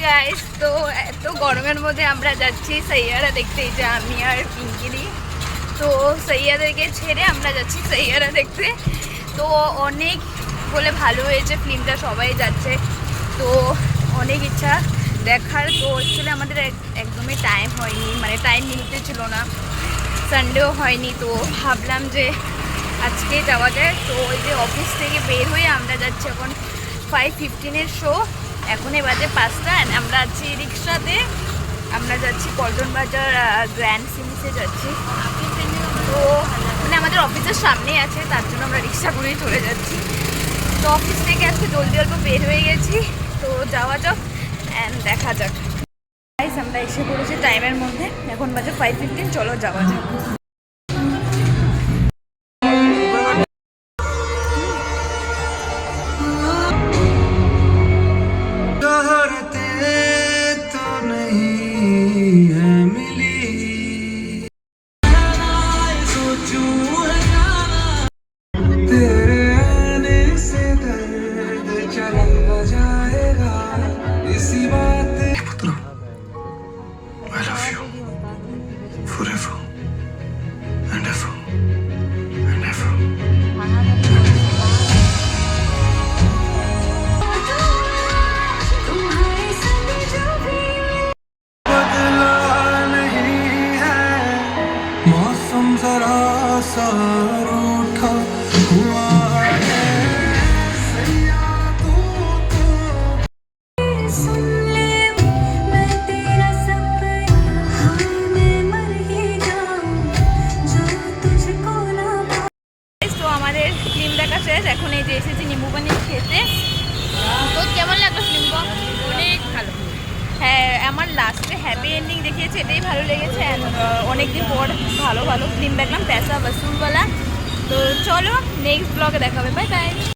Guys, তো এত গরমের মধ্যে আমরা যাচ্ছি সাইয়ারা দেখতে। এই যে আমি আর পিঙ্কিরি, তো সাইয়াদেরকে ছেড়ে আমরা যাচ্ছি সাইয়ারা দেখতে। তো অনেক বলে ভালো হয়েছে ফিল্মটা, সবাই যাচ্ছে, তো অনেক ইচ্ছা দেখার। তো অ্যাকচুয়ালি আমাদের একদমই টাইম হয়নি, মানে টাইম মিলতে ছিল না, সানডেও হয়নি। তো ভাবলাম যে আজকে যাওয়া যায়। তো ওই যে অফিস থেকে বের হয়ে আমরা যাচ্ছি এখন 5:15 শো, এখনই বাজে 5টা। আমরা আছি রিক্সাতে, আমরা যাচ্ছি পল্টন বাজার গ্র্যান্ড সিনিসে যাচ্ছি। তো মানে আমাদের অফিসের সামনেই আছে, তার জন্য আমরা রিক্সা করেই চলে যাচ্ছি। তো অফিস থেকে আজকে জলদি অল্প বের হয়ে গেছি, তো যাওয়া যাক অ্যান্ড দেখা যাক। আমরা এসে পড়েছি টাইমের মধ্যে, এখন বাজে 5:15, চলো যাওয়া যাক। Forever and ever and ever. बदला नहीं है मौसम जरा सा रूठा हुआ है सैया तू तो তো আমাদের ফিল্ম দেখা শেষ, এখন এই যে এসেছি নিম্বু পানি খেতে। তো কেমন লাগলো ফিল্ম? অনেক ভালো। হ্যাঁ, আমার লাস্টে হ্যাপি এন্ডিং দেখিয়েছে, এটাই ভালো লেগেছে। অনেকদিন পর ভালো ভালো ফিল্ম দেখলাম, पैसा वसूल वाला। তো চলো নেক্সট ব্লগে দেখাবে, বাই বাই।